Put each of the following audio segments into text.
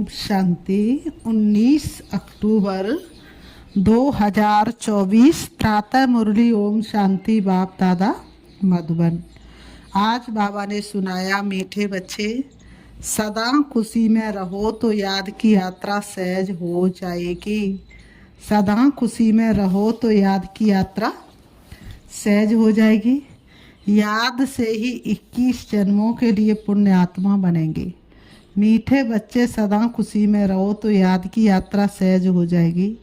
शांति। 19 अक्टूबर 2024 प्रातः मुरली। ओम शांति। बाप दादा मधुबन। आज बाबा ने सुनाया, मीठे बच्चे सदा खुशी में रहो तो याद की यात्रा सहज हो जाएगी। सदा खुशी में रहो तो याद की यात्रा सहज हो जाएगी। याद से ही 21 जन्मों के लिए पुण्य आत्मा बनेंगे। मीठे बच्चे सदा खुशी में रहो तो याद की यात्रा सहज हो जाएगी।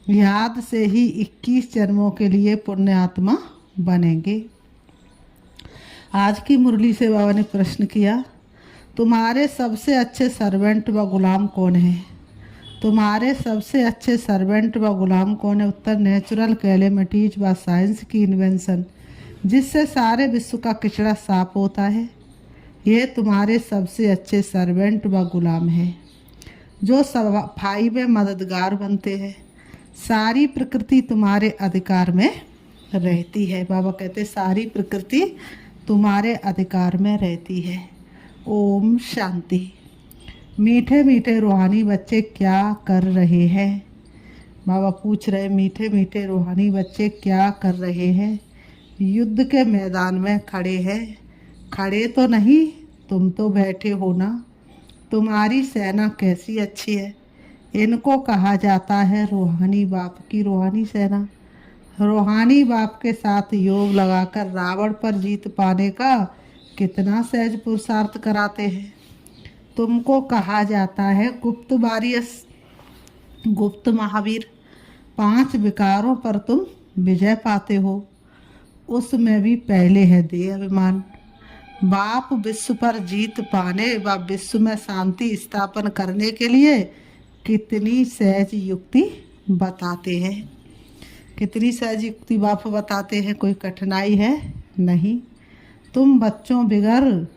याद से ही 21 जन्मों के लिए पुण्य आत्मा बनेंगे। आज की मुरली से बाबा ने प्रश्न किया, तुम्हारे सबसे अच्छे सर्वेंट व गुलाम कौन है? तुम्हारे सबसे अच्छे सर्वेंट व गुलाम कौन है? उत्तर, नेचुरल कैलेमिटीज व साइंस की इन्वेंशन जिससे सारे विश्व का कचरा साफ होता है। ये तुम्हारे सबसे अच्छे सर्वेंट व गुलाम हैं जो सफाई में मददगार बनते हैं। सारी प्रकृति तुम्हारे अधिकार में रहती है। बाबा कहते सारी प्रकृति तुम्हारे अधिकार में रहती है। ओम शांति। मीठे मीठे रूहानी बच्चे क्या कर रहे हैं? बाबा पूछ रहे, मीठे मीठे रूहानी बच्चे क्या कर रहे हैं? युद्ध के मैदान में खड़े हैं। खड़े तो नहीं, तुम तो बैठे हो ना। तुम्हारी सेना कैसी अच्छी है। इनको कहा जाता है रूहानी बाप की रूहानी सेना। रूहानी बाप के साथ योग लगाकर रावण पर जीत पाने का कितना सहज पुरुषार्थ कराते हैं। तुमको कहा जाता है गुप्त वॉरियर्स, गुप्त महावीर। 5 विकारों पर तुम विजय पाते हो। उसमें भी पहले है देह अभिमान। बाप विश्व पर जीत पाने व विश्व में शांति स्थापन करने के लिए कितनी सहज युक्ति बताते हैं। कितनी सहज युक्ति बाप बताते हैं। कोई कठिनाई है नहीं। तुम बच्चों बिगर,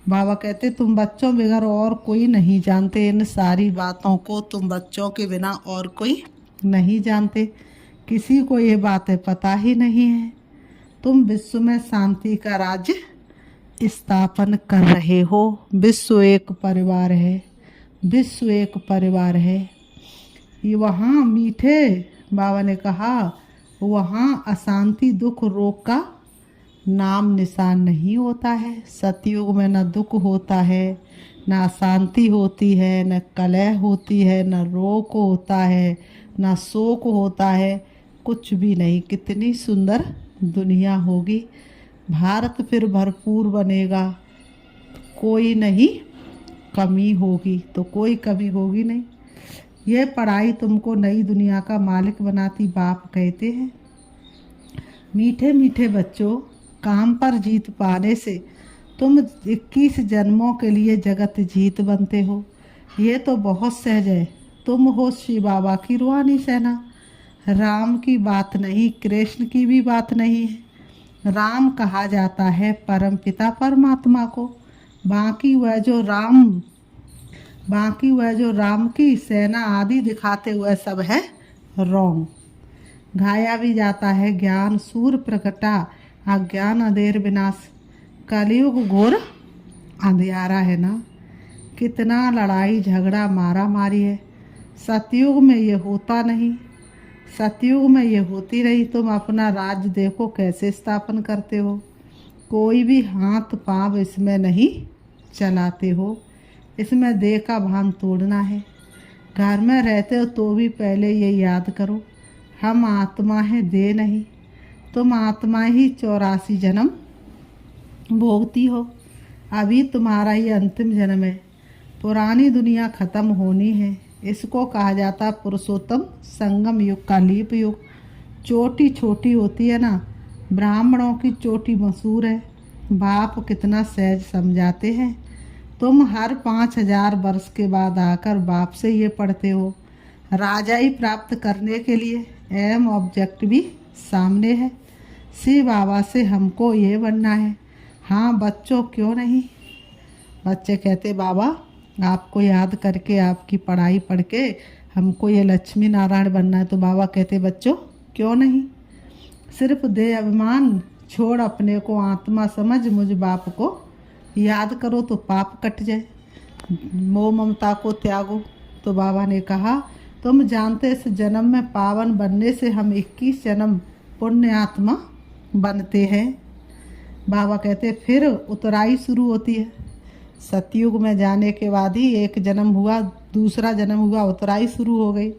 बाबा कहते तुम बच्चों बिगर और कोई नहीं जानते। इन सारी बातों को तुम बच्चों के बिना और कोई नहीं जानते। किसी को ये बातें पता ही नहीं है। तुम विश्व में शांति का राज्य स्थापन कर रहे हो। विश्व एक परिवार है। विश्व एक परिवार है। ये वहाँ मीठे बाबा ने कहा, वहाँ अशांति दुख रोग का नाम निशान नहीं होता है। सतयुग में न दुख होता है, न अशांति होती है, न कलह होती है, न रोग होता है, न शोक होता है। कुछ भी नहीं। कितनी सुंदर दुनिया होगी। भारत फिर भरपूर बनेगा। कोई नहीं कमी होगी, तो कोई कमी होगी नहीं। ये पढ़ाई तुमको नई दुनिया का मालिक बनाती, बाप कहते हैं। मीठे मीठे बच्चों, काम पर जीत पाने से तुम 21 जन्मों के लिए जगत जीत बनते हो। ये तो बहुत सहज है। तुम हो शिव बाबा की रूहानी सेना। राम की बात नहीं, कृष्ण की भी बात नहीं है। राम कहा जाता है परम पिता परमात्मा को। बाकी वह जो राम की सेना आदि दिखाते हुए सब है रॉन्ग। गाया भी जाता है, ज्ञान सूर्य प्रकटा, अज्ञान अंधेर विनाश। कलयुग घोर अंधियारा है ना। कितना लड़ाई झगड़ा मारा मारी है। सतयुग में ये होता नहीं। सतयुग में ये होती रही। तुम अपना राज्य देखो कैसे स्थापन करते हो। कोई भी हाथ पांव इसमें नहीं चलाते हो। इसमें देह का भान तोड़ना है। घर में रहते हो तो भी पहले ये याद करो, हम आत्मा हैं, देह नहीं। तुम आत्मा ही 84 जन्म भोगती हो। अभी तुम्हारा ये अंतिम जन्म है। पुरानी दुनिया खत्म होनी है। इसको कहा जाता पुरुषोत्तम संगम युग का लीप युग। चोटी छोटी होती है ना। ब्राह्मणों की चोटी मशहूर है। बाप कितना सहज समझाते हैं। तुम हर 5000 वर्ष के बाद आकर बाप से ये पढ़ते हो। राजाई प्राप्त करने के लिए एम ऑब्जेक्ट भी सामने है। शिव बाबा से हमको ये बनना है। हाँ बच्चों, क्यों नहीं। बच्चे कहते बाबा आपको याद करके, आपकी पढ़ाई पढ़ के हमको ये लक्ष्मी नारायण बनना है। तो बाबा कहते बच्चों क्यों नहीं। सिर्फ देह अभिमान छोड़ अपने को आत्मा समझ मुझ बाप को याद करो तो पाप कट जाए। मोह ममता को त्यागो। तो बाबा ने कहा, तुम जानते इस जन्म में पावन बनने से हम 21 जन्म पुण्य आत्मा बनते हैं। बाबा कहते फिर उतराई शुरू होती है। सतयुग में जाने के बाद ही एक जन्म हुआ, दूसरा जन्म हुआ, उतराई शुरू हो गई।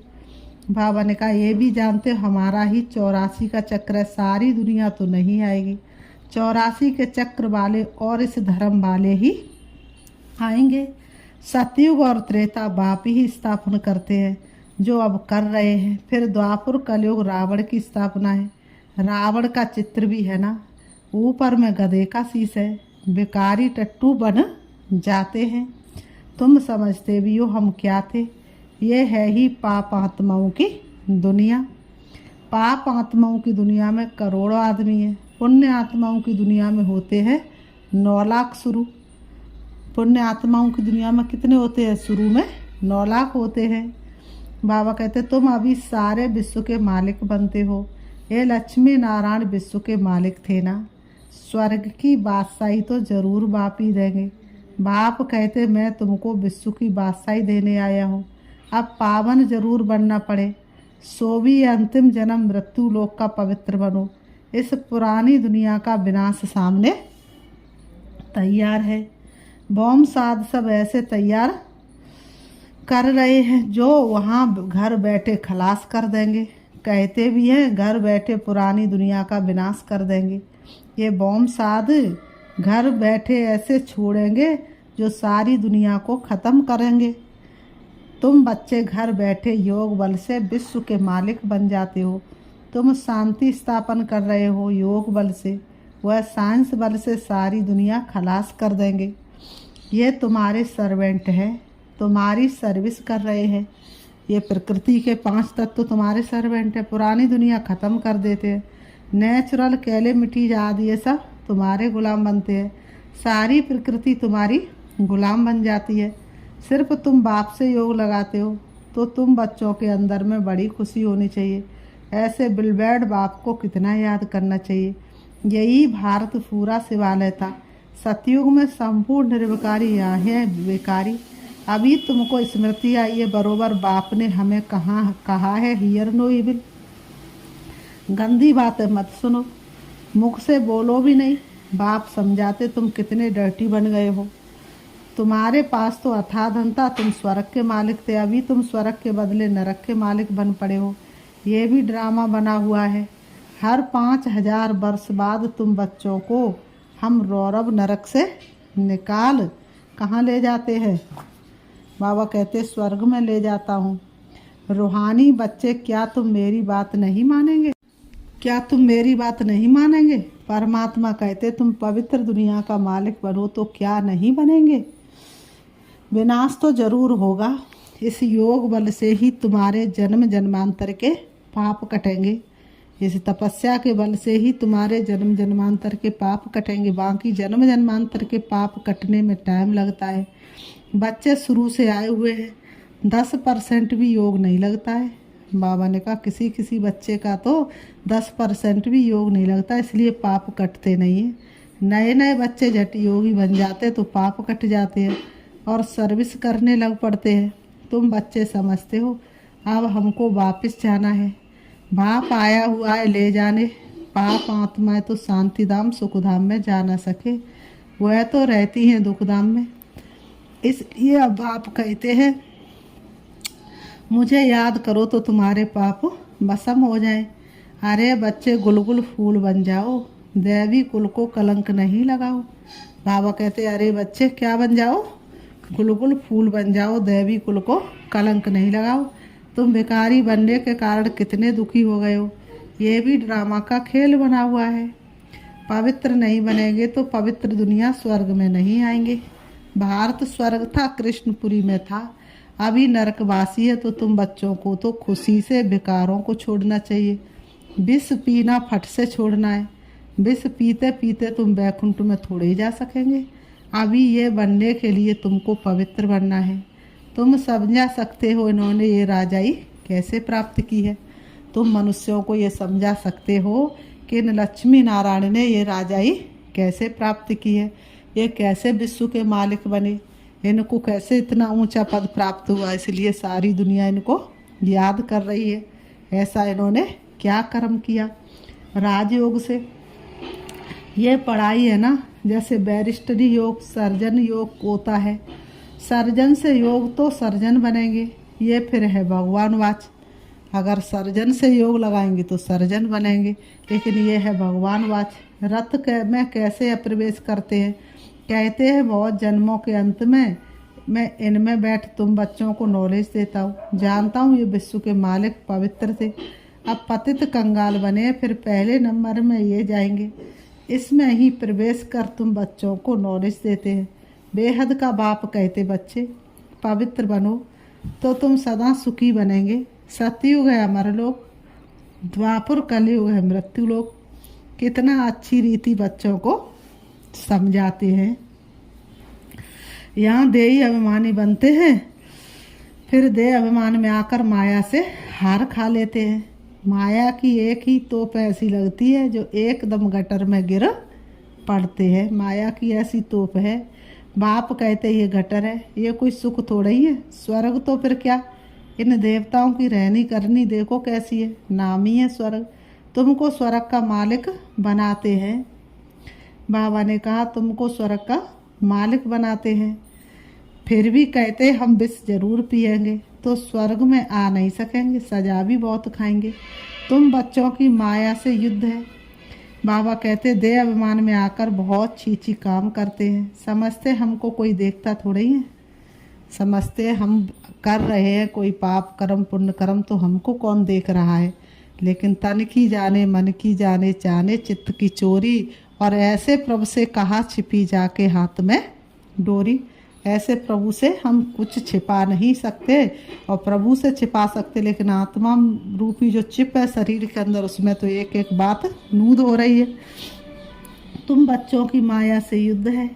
बाबा ने कहा ये भी जानते हो हमारा ही 84 का चक्र है, सारी दुनिया तो नहीं आएगी। 84 के चक्र वाले और इस धर्म वाले ही आएंगे। सतयुग और त्रेता बाप ही स्थापना करते हैं, जो अब कर रहे हैं। फिर द्वापर कलयुग रावण की स्थापना है। रावण का चित्र भी है ना, ऊपर में गधे का शीश है। बेकारी टट्टू बन जाते हैं। तुम समझते भी हो हम क्या थे। ये है ही पाप आत्माओं की दुनिया। पाप आत्माओं की दुनिया में करोड़ों आदमी हैं। पुण्य आत्माओं की दुनिया में होते हैं 9 लाख शुरू। पुण्य आत्माओं की दुनिया में कितने होते हैं? शुरू में 9 लाख होते हैं। बाबा कहते तुम अभी सारे विश्व के मालिक बनते हो। ये लक्ष्मी नारायण विश्व के मालिक थे ना। स्वर्ग की बादशाही तो जरूर बाप ही देंगे। बाप कहते मैं तुमको विश्व की बादशाही देने आया हूँ। अब पावन जरूर बनना पड़े। सो भी अंतिम जन्म मृत्यु लोक का पवित्र बनो। इस पुरानी दुनिया का विनाश सामने तैयार है। बॉम्ब साध सब ऐसे तैयार कर रहे हैं जो वहाँ घर बैठे खलास कर देंगे। कहते भी हैं घर बैठे पुरानी दुनिया का विनाश कर देंगे। ये बॉम्ब साध घर बैठे ऐसे छोड़ेंगे जो सारी दुनिया को ख़त्म करेंगे। तुम बच्चे घर बैठे योग बल से विश्व के मालिक बन जाते हो। तुम शांति स्थापन कर रहे हो योग बल से, वह साइंस बल से सारी दुनिया खलास कर देंगे। ये तुम्हारे सर्वेंट हैं, तुम्हारी सर्विस कर रहे हैं। ये प्रकृति के 5 तत्व तुम्हारे सर्वेंट हैं। पुरानी दुनिया ख़त्म कर देते हैं। नेचुरल कैलेमिटीज आदि ये सब तुम्हारे गुलाम बनते हैं। सारी प्रकृति तुम्हारी गुलाम बन जाती है। सिर्फ तुम बाप से योग लगाते हो तो तुम बच्चों के अंदर में बड़ी खुशी होनी चाहिए। ऐसे बिलबैड बाप को कितना याद करना चाहिए। यही भारत पूरा शिवालय था। सतयुग में संपूर्ण निर्विकारी यहाँ है विकारी। अभी तुमको स्मृति आई है बरोबर बाप ने हमें कहा है हियर नो इविल। गंदी बातें मत सुनो, मुख से बोलो भी नहीं। बाप समझाते तुम कितने डर्टी बन गए हो। तुम्हारे पास तो अथाह धन था, तुम स्वर्ग के मालिक थे। अभी तुम स्वर्ग के बदले नरक के मालिक बन पड़े हो। ये भी ड्रामा बना हुआ है। हर 5000 वर्ष बाद तुम बच्चों को हम रौरव नरक से निकाल कहाँ ले जाते हैं? बाबा कहते स्वर्ग में ले जाता हूँ। रूहानी बच्चे क्या तुम मेरी बात नहीं मानेंगे? क्या तुम मेरी बात नहीं मानेंगे? परमात्मा कहते तुम पवित्र दुनिया का मालिक बनो तो क्या नहीं बनेंगे? विनाश तो जरूर होगा। इस योग बल से ही तुम्हारे जन्म जन्मांतर के पाप कटेंगे। इस तपस्या के बल से ही तुम्हारे जन्म जन्मांतर के पाप कटेंगे। बाकी जन्म जन्मांतर के पाप कटने में टाइम लगता है। बच्चे शुरू से आए हुए हैं, 10% भी योग नहीं लगता है। बाबा ने कहा किसी किसी बच्चे का तो 10% भी योग नहीं लगता, इसलिए पाप कटते नहीं हैं। नए नए बच्चे झट योगी बन जाते तो पाप कट जाते हैं और सर्विस करने लग पड़ते हैं। तुम बच्चे समझते हो अब हमको वापस जाना है। बाप आया हुआ है ले जाने। पाप आत्माएं तो शांतिधाम सुखधाम में जा ना सके, वह तो रहती हैं दुखधाम में। इसलिए अब बाप कहते हैं मुझे याद करो तो तुम्हारे पाप भस्म हो जाए। अरे बच्चे गुलगुल फूल बन जाओ, दैवी कुल को कलंक नहीं लगाओ। बाबा कहते अरे बच्चे क्या बन जाओ? गुलगुल फूल बन जाओ, दैवी कुल को कलंक नहीं लगाओ। तुम भिखारी बनने के कारण कितने दुखी हो गए हो। ये भी ड्रामा का खेल बना हुआ है। पवित्र नहीं बनेंगे तो पवित्र दुनिया स्वर्ग में नहीं आएंगे। भारत स्वर्ग था, कृष्णपुरी में था, अभी नरकवासी है। तो तुम बच्चों को तो खुशी से भिकारों को छोड़ना चाहिए। विष पीना फट से छोड़ना है। विष पीते पीते तुम बैकुंठ में थोड़े ही जा सकेंगे। अभी ये बनने के लिए तुमको पवित्र बनना है। तुम समझा सकते हो इन्होंने ये राजाई कैसे प्राप्त की है। तुम मनुष्यों को ये समझा सकते हो कि इन लक्ष्मी नारायण ने ये राजाई कैसे प्राप्त की है, ये कैसे विश्व के मालिक बने। इनको कैसे इतना ऊंचा पद प्राप्त हुआ, इसलिए सारी दुनिया इनको याद कर रही है। ऐसा इन्होंने क्या कर्म किया राजयोग से। ये पढ़ाई है ना, जैसे बैरिस्टरी योग, सर्जन योग होता है। सर्जन से योग तो सर्जन बनेंगे, ये फिर है भगवान वाच। अगर सर्जन से योग लगाएंगे तो सर्जन बनेंगे, लेकिन ये है भगवान वाच। रथ में कैसे प्रवेश करते हैं, कहते हैं बहुत जन्मों के अंत में मैं इनमें बैठ तुम बच्चों को नॉलेज देता हूँ, जानता हूँ ये विश्व के मालिक पवित्र थे, अब पतित कंगाल बने, फिर पहले नंबर में ये जाएंगे, इसमें ही प्रवेश कर तुम बच्चों को नॉलेज देते हैं। बेहद का बाप कहते बच्चे पवित्र बनो तो तुम सदा सुखी बनेंगे। सतयुग है अमर लोक, द्वापर कलयुग है मृत्यु लोक। कितना अच्छी रीति बच्चों को समझाते हैं। यहाँ देही अभिमानी बनते हैं, फिर देह अभिमान में आकर माया से हार खा लेते हैं। माया की एक ही तोप ऐसी लगती है जो एकदम गटर में गिर पड़ते हैं। माया की ऐसी तोप है। बाप कहते ये गटर है, ये कोई सुख थोड़ा ही है। स्वर्ग तो फिर क्या, इन देवताओं की रहनी करनी देखो कैसी है, नाम ही है स्वर्ग। तुमको स्वर्ग का मालिक बनाते हैं। बाबा ने कहा तुमको स्वर्ग का मालिक बनाते हैं, फिर भी कहते हम विष जरूर पिएंगे तो स्वर्ग में आ नहीं सकेंगे, सजा भी बहुत खाएंगे। तुम बच्चों की माया से युद्ध है। बाबा कहते देह अभिमान में आकर बहुत छीछी काम करते हैं, समझते हमको कोई देखता थोड़ा ही है, समझते हम कर रहे हैं कोई पाप कर्म पुण्य कर्म तो हमको कौन देख रहा है। लेकिन तन की जाने मन की जाने, जाने चित्त की चोरी। और ऐसे प्रभु से कहा छिपी जाके हाथ में डोरी। ऐसे प्रभु से हम कुछ छिपा नहीं सकते, और प्रभु से छिपा सकते, लेकिन आत्मा रूपी जो चिप है शरीर के अंदर, उसमें तो एक एक बात नूद हो रही है। तुम बच्चों की माया से युद्ध है।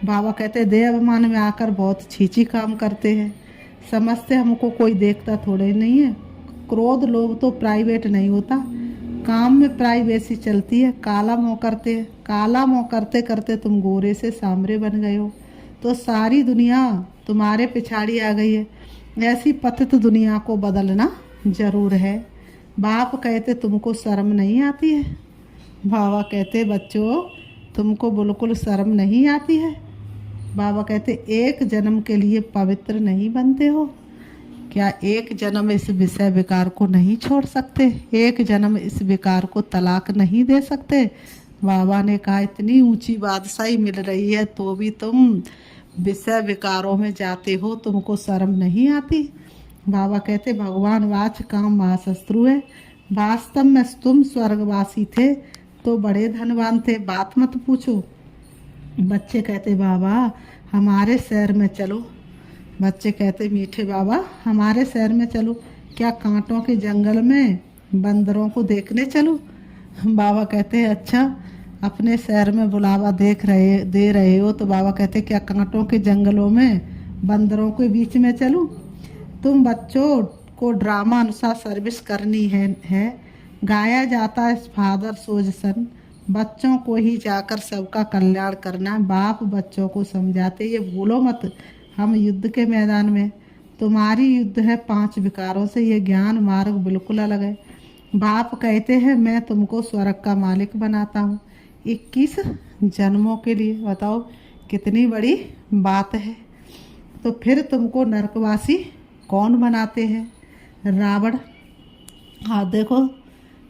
बाबा कहते देह अभिमान में आकर बहुत छीछी काम करते हैं, समझते हमको कोई देखता थोड़े नहीं है। क्रोध लोभ तो प्राइवेट नहीं होता, काम में प्राइवेसी चलती है। काला मोह करते, काला मोह करते करते तुम गोरे से सांवरे बन गए हो, तो सारी दुनिया तुम्हारे पिछाड़ी आ गई है। ऐसी पतित दुनिया को बदलना जरूर है। बाप कहते तुमको शर्म नहीं आती है। बाबा कहते बच्चों तुमको बिल्कुल शर्म नहीं आती है। बाबा कहते एक जन्म के लिए पवित्र नहीं बनते हो क्या? एक जन्म इस विषय विकार को नहीं छोड़ सकते? एक जन्म इस विकार को तलाक नहीं दे सकते? बाबा ने कहा इतनी ऊंची बादशाही मिल रही है तो भी तुम विषय विकारों में जाते हो, तुमको शर्म नहीं आती? बाबा कहते भगवान वाच काम महाशत्रु है। वास्तव में तुम स्वर्गवासी थे तो बड़े धनवान थे, बात मत पूछो। बच्चे कहते बाबा हमारे शहर में चलो। बच्चे कहते मीठे बाबा हमारे शहर में चलो, क्या कांटों के जंगल में बंदरों को देखने चलो? बाबा कहते हैं अच्छा अपने शहर में बुलावा दे रहे हो, तो बाबा कहते क्या कांटों के जंगलों में बंदरों के बीच में चलूं? तुम बच्चों को ड्रामा अनुसार सर्विस करनी है। गाया जाता है फादर सोज सन, बच्चों को ही जाकर सबका कल्याण करना। बाप बच्चों को समझाते ये भूलो मत हम युद्ध के मैदान में, तुम्हारी युद्ध है 5 विकारों से, ये ज्ञान मार्ग बिल्कुल अलग है। बाप कहते हैं मैं तुमको स्वर्ग का मालिक बनाता हूँ 21 जन्मों के लिए। बताओ कितनी बड़ी बात है। तो फिर तुमको नरकवासी कौन बनाते हैं? रावण। हाँ देखो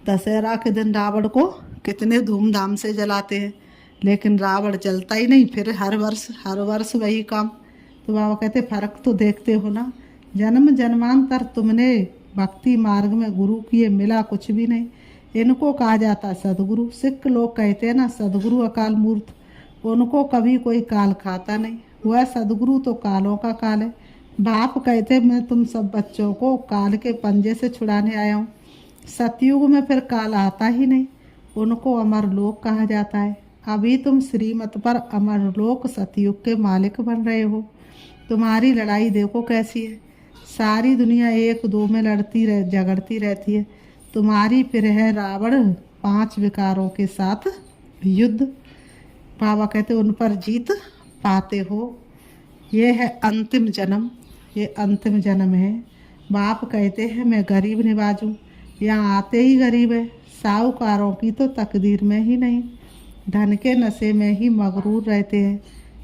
दशहरा के दिन रावण को कितने धूमधाम से जलाते हैं, लेकिन रावण जलता ही नहीं, फिर हर वर्ष वही काम। तो बाबा कहते फर्क तो देखते हो ना, जन्म जन्मांतर तुमने भक्ति मार्ग में गुरु किए, मिला कुछ भी नहीं। इनको कहा जाता है सदगुरु। सिख लोग कहते हैं ना सदगुरु अकाल मूर्त, उनको कभी कोई काल खाता नहीं, वह सदगुरु तो कालों का काल है। बाप कहते मैं तुम सब बच्चों को काल के पंजे से छुड़ाने आया हूँ। सतयुग में फिर काल आता ही नहीं, उनको अमर लोक कहा जाता है। अभी तुम श्रीमत पर अमर लोक सतयुग के मालिक बन रहे हो। तुम्हारी लड़ाई देखो कैसी है, सारी दुनिया 1-2 में झगड़ती रहती है, तुम्हारी फिर है रावण 5 विकारों के साथ युद्ध। बाबा कहते उन पर जीत पाते हो। ये है अंतिम जन्म, ये अंतिम जन्म है। बाप कहते हैं मैं गरीब निवाजूं, यहाँ आते ही गरीब है। साहूकारों की तो तकदीर में ही नहीं, धन के नशे में ही मगरूर रहते हैं।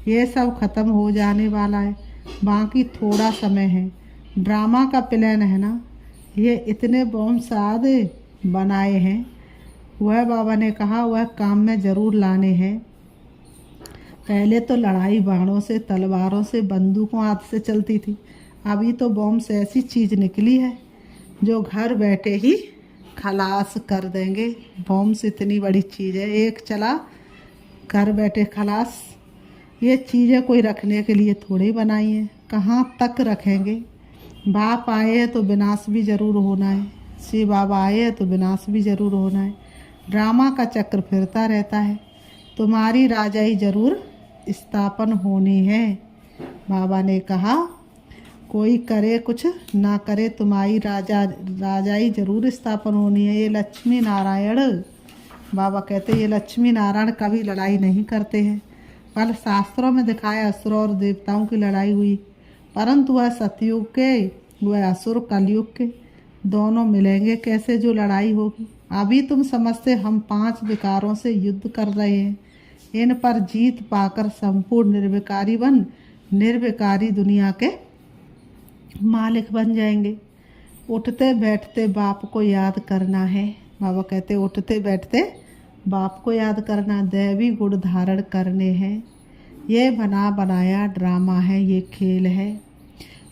ये सब खत्म हो जाने वाला है, बाकी थोड़ा समय है। ड्रामा का प्लान है ना, ये इतने बॉम्ब साद बनाए हैं, वह बाबा ने कहा वह काम में ज़रूर लाने हैं। पहले तो लड़ाई बाणों से, तलवारों से, बंदूकों आदि से चलती थी, अभी तो बॉम्ब से ऐसी चीज़ निकली है जो घर बैठे ही खलास कर देंगे। बॉम्ब से इतनी बड़ी चीज़ है, एक चला घर बैठे खलास। ये चीज़ें कोई रखने के लिए थोड़ी बनाई है, कहाँ तक रखेंगे। बाप आए हैं तो विनाश भी ज़रूर होना है, शिव बाबा आए हैं तो विनाश भी ज़रूर होना है। ड्रामा का चक्र फिरता रहता है, तुम्हारी राजाई ज़रूर स्थापन होनी है। बाबा ने कहा कोई करे कुछ ना करे, तुम्हारी राजाई ज़रूर स्थापन होनी है। ये लक्ष्मी नारायण, बाबा कहते ये लक्ष्मी नारायण कभी लड़ाई नहीं करते हैं। कल शास्त्रों में दिखाया असुर और देवताओं की लड़ाई हुई, परंतु वह सतयुग के, वह असुर कलयुग के, दोनों मिलेंगे कैसे जो लड़ाई होगी। अभी तुम समझते हम 5 विकारों से युद्ध कर रहे हैं, इन पर जीत पाकर संपूर्ण निर्विकारी दुनिया के मालिक बन जाएंगे। उठते बैठते बाप को याद करना है। बाबा कहते उठते बैठते बाप को याद करना, दैवी गुण धारण करने हैं। ये बना बनाया ड्रामा है, ये खेल है,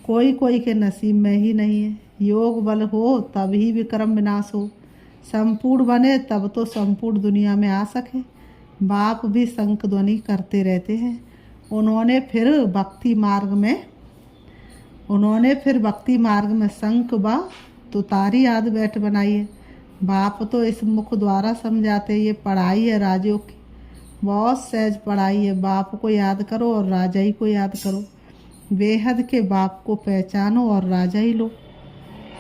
कोई कोई के नसीब में ही नहीं है। योग बल हो तब ही विक्रम विनाश हो, संपूर्ण बने तब तो संपूर्ण दुनिया में आ सके। बाप भी शंख ध्वनि करते रहते हैं। उन्होंने फिर भक्ति मार्ग में शंख व तुतारी आदि बैठ बनाई है। बाप तो इस मुख द्वारा समझाते, ये पढ़ाई है राजों की, बहुत सहज पढ़ाई है। बाप को याद करो और राजाई को याद करो, बेहद के बाप को पहचानो और राजाई लो।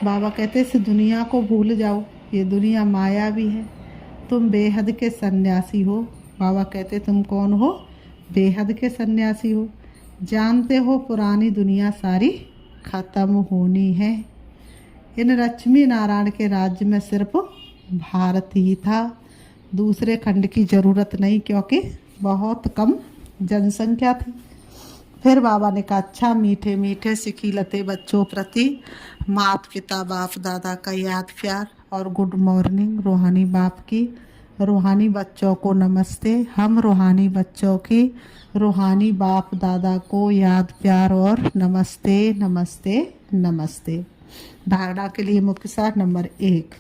बाबा कहते इस दुनिया को भूल जाओ, ये दुनिया माया भी है, तुम बेहद के सन्यासी हो। बाबा कहते तुम कौन हो, बेहद के सन्यासी हो। जानते हो पुरानी दुनिया सारी खत्म होनी है। इन लक्ष्मी नारायण के राज्य में सिर्फ भारत ही था, दूसरे खंड की ज़रूरत नहीं, क्योंकि बहुत कम जनसंख्या थी। फिर बाबा ने कहा अच्छा मीठे मीठे सिखिलते बच्चों प्रति माता पिता बाप दादा का याद प्यार और गुड मॉर्निंग। रूहानी बाप की रूहानी बच्चों को नमस्ते। हम रूहानी बच्चों की रूहानी बाप दादा को याद प्यार और नमस्ते नमस्ते नमस्ते। धारणा के लिए मुख्य सार नंबर 1,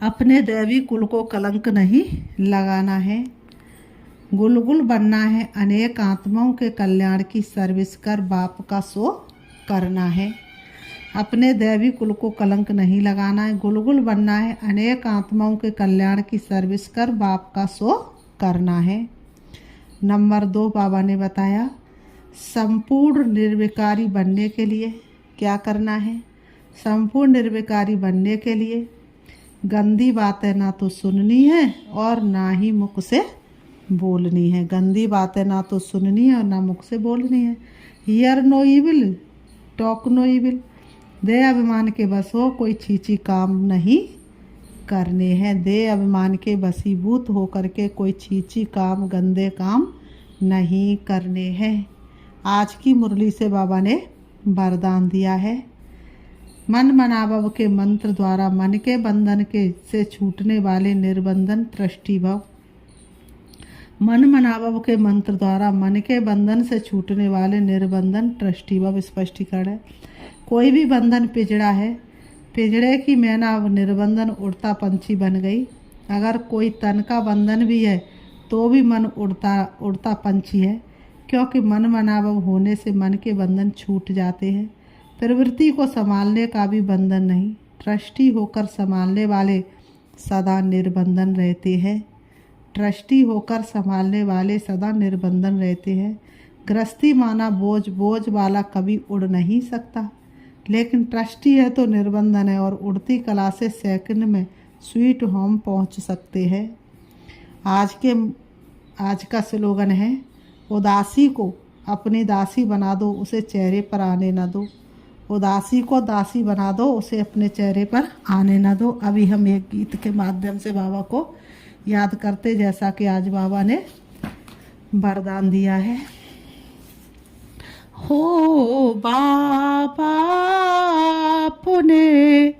अपने दैवी कुल को कलंक नहीं लगाना है, गुलगुल बनना है, अनेक आत्माओं के कल्याण की सर्विस कर बाप का सो करना है। अपने दैवी कुल को कलंक नहीं लगाना है, गुलगुल बनना है, अनेक आत्माओं के कल्याण की सर्विस कर बाप का सो करना है। नंबर 2 बाबा ने बताया संपूर्ण निर्विकारी बनने के लिए क्या करना है। संपूर्ण निर्विकारी बनने के लिए गंदी बातें ना तो सुननी है और ना ही मुख से बोलनी है। गंदी बातें ना तो सुननी है और ना मुख से बोलनी है। Hear no evil, talk no evil. देह अभिमान के बस हो कोई छीची काम नहीं करने हैं। देह अभिमान के बसीभूत होकर के कोई छीची काम, गंदे काम नहीं करने हैं। आज की मुरली से बाबा ने वरदान दिया है, मन मनाभव के मंत्र द्वारा मन के बंधन के से छूटने वाले निर्बंधन ट्रस्टी भव। मन मनाभव के मंत्र द्वारा मन के बंधन से छूटने वाले निर्बंधन ट्रस्टी भव स्पष्टीकरण है। कोई भी बंधन पिंजड़ा है, पिंजड़े की मैना अब निर्बंधन उड़ता पंछी बन गई। अगर कोई तन का बंधन भी है तो भी मन उड़ता पंछी है, क्योंकि मन मनाभव होने से मन के बंधन छूट जाते हैं। प्रवृत्ति को संभालने का भी बंधन नहीं, ट्रस्टी होकर संभालने वाले सदा निर्बंधन रहते हैं। ट्रस्टी होकर संभालने वाले सदा निर्बंधन रहते हैं। गृहस्थी माना बोझ वाला कभी उड़ नहीं सकता, लेकिन ट्रस्टी है तो निर्बंधन है और उड़ती कला से सेकंड में स्वीट होम पहुंच सकते हैं। आज का स्लोगन है उदासी को अपनी दासी बना दो, उसे चेहरे पर आने न दो। उदासी को दासी बना दो, उसे अपने चेहरे पर आने न दो। अभी हम एक गीत के माध्यम से बाबा को याद करते, जैसा कि आज बाबा ने वरदान दिया है। हो बाबा आपने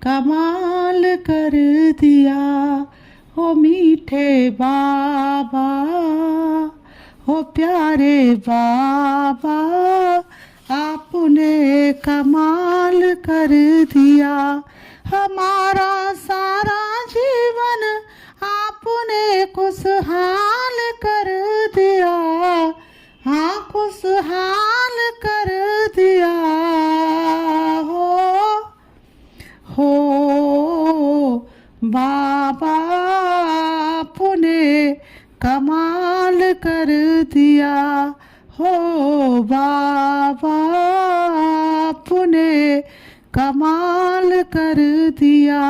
कमाल कर दिया, हो मीठे बाबा, हो प्यारे बाबा, आपने कमाल कर दिया। हमारा सारा जीवन आपने खुशहाल कर दिया, हाँ खुशहाल कर दिया। हो बाबा आपने कमाल कर दिया, हो बाबा आपने कमाल कर दिया।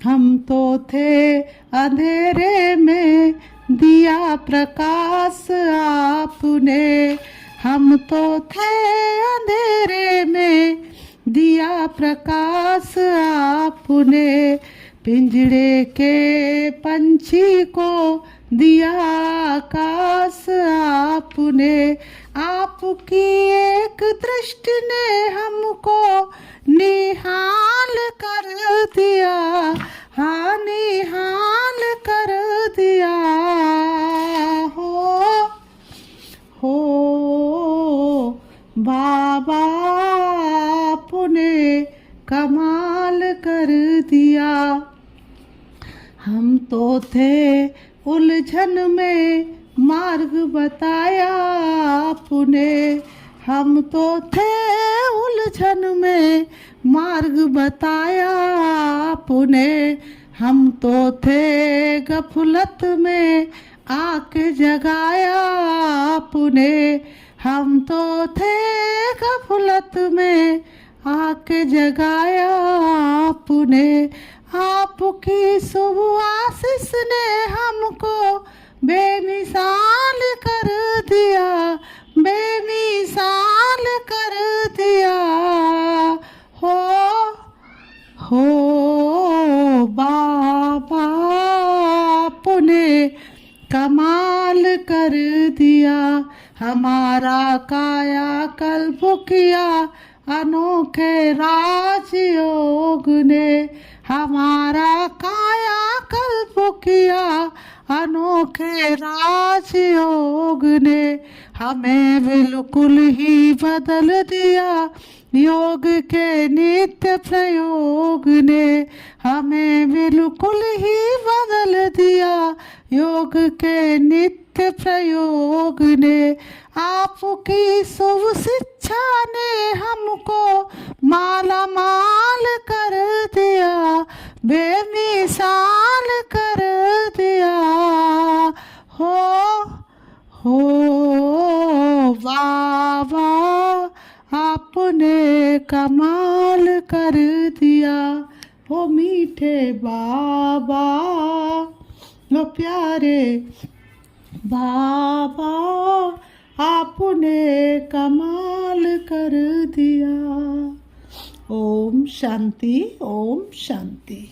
हम तो थे अंधेरे में, दिया प्रकाश आपने। हम तो थे अंधेरे में, दिया प्रकाश आपने। पिंजड़े के पंछी को दिया आकाश आपने। आपकी एक दृष्टि ने हमको निहाल कर दिया, हाँ निहाल कर दिया। हो बाबा आपने कमाल कर दिया। हम तो थे उलझन में, मार्ग बताया आपने। हम तो थे उलझन में, मार्ग बताया आपने। हम तो थे गफलत में, आके जगाया आपने। हम तो थे गफलत में, आके जगाया आपने। आपकी शुभ आशीष ने हमको बेमिसाल कर दिया, बेमिसाल कर दिया। हो बाबा आपने कमाल कर दिया। हमारा काया कल्प किया अनोखे राजयोग ने। हमारा काया कल्प किया अनोखे राजयोग ने। हमें बिल्कुल ही बदल दिया योग के नित्य प्रयोग ने। हमें बिल्कुल ही बदल दिया योग के नित्य प्रयोग ने। आपकी शुभ शिक्षा ने हमको माला माल कर दिया, बेमिसाल कर दिया। हो बाबा आपने कमाल कर दिया, हो मीठे बाबा, हो प्यारे बाबा, आपने कमाल कर दिया। ओम शांति, ओम शांति।